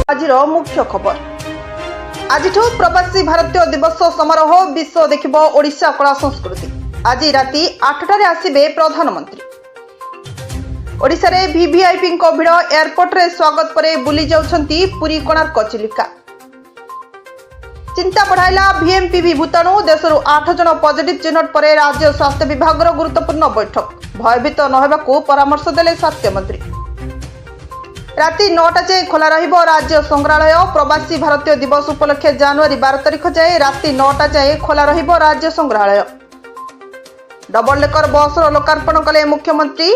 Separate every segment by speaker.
Speaker 1: आजिर मुख्य खबर आज प्रवासी भारतीय दिवस समारोह विश्व देखिब ओडिशा कला संस्कृति। आज राति 8टार आसबे प्रधानमंत्री। ओडिशा रे वीवीआईपी भिड़ एयरपोर्ट रे स्वागत पर बुली जाउछंती पुरी कोणार्क चिलिका। चिंता बढ़ाइला वीएमपीवी भूताणु। देशरू 8 जन पॉजिटिव चिन्हट पर राज्य स्वास्थ्य विभाग गुरुत्वपूर्ण बैठक। भयभीत न होबाकू परामर्श देले स्वास्थ्य मंत्री। राति 9टा जाए खोला रहिबो राज्य संग्रहालय। प्रवासी भारतीय दिवस उपलक्षे जनवरी 12 तारिख जाए राति 9टा जाए खोला रहिबो राज्य संग्रहालय। डबल डेकर बस लोकार्पण कले मुख्यमंत्री।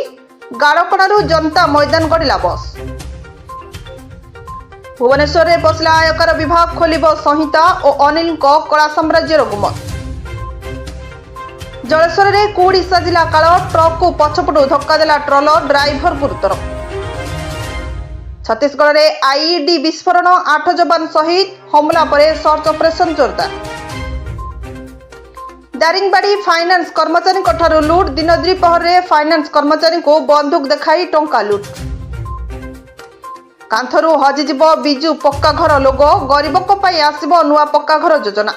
Speaker 1: गाड़कणारू जनता मैदान गड़िला बस। भुवनेश्वर में बसला आयकर विभाग खोलिबो संहिता और अनिल कला साम्राज्यर गुमत। जलेश्वर में कुड़ी साजिला काल ट्रक को पछपटू धक्का देला ट्रलर। ड्राइवर गुरुतर। छत्तीसगढ़ में आईईडी विस्फोरण 8 जवान शहीद। हमला पर सर्च ऑपरेशन जोरदार। दारिंगबाड़ी फाइनान्स कर्मचारी लुट। दिन द्विपहर में फाइनान्स कर्मचारी को बंदूक देखाई टंका लुट। कांथरू हजिଯିब बिजु पक्का घर लोगो। गरीबों पाई आसिबो नुआ पक्का घर योजना।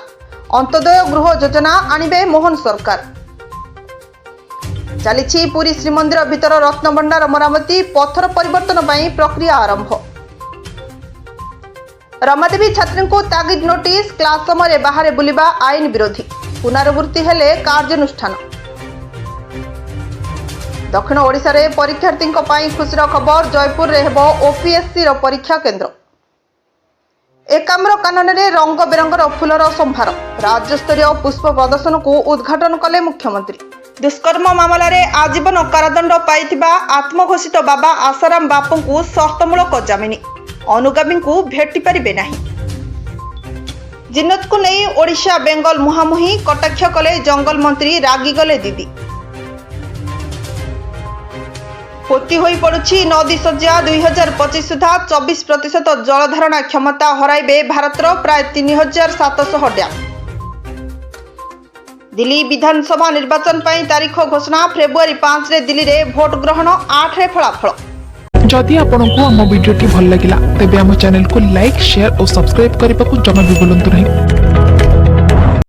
Speaker 1: अंत्योदय गृह योजना आनिबे मोहन सरकार। चली पुरी श्रीमंदिर भितर रत्नभंडार मरामती। पत्थर परिवर्तन पर प्रक्रिया आरंभ। रमादेवी छात्री को तागिद नोटिस। क्लास समय बाहर बुलिबा आईन विरोधी। पुनरावृत्ति हेले कार्यानुष्ठान। दक्षिण ओडिशा रे परीक्षार्थी खुशीर खबर। जयपुर रे हेबो ओपीएससी रो परीक्षा केन्द्र। एकाम्र कानन में रंग बेरंगर फुलर संभार। राज्यस्तरीय पुष्प प्रदर्शन को उद्घाटन कले मुख्यमंत्री। दुष्कर्म मामला रे आजीवन कारादंड पाइथिबा आत्मघोषित बाबा आसाराम बापू को शर्तमूलक जमीन। अनुगामी को भेटी पारिबे नाही। जिन्नत को नहीं ओडिशा बेंगल मुहांमुही। कटाक्ष कले जंगल मंत्री। रागिगले दीदी। पोती होई पड़ुछि नदी सज्जा। 2025 सुधा 24% जलधारणा क्षमता हराइबे भारतर प्राय 3700 डैम। दिल्ली विधानसभा निर्वाचन पर तारीख घोषणा। फेब्रुआरी 5 रे दिल्ली रे भोट ग्रहण। 8 रे फलाफल।
Speaker 2: जदि आपंक आम भिडी भल लगा तेब आम चैनल को लाइक शेयर और सब्सक्राइब करने को जमा भी भूलु नहीं।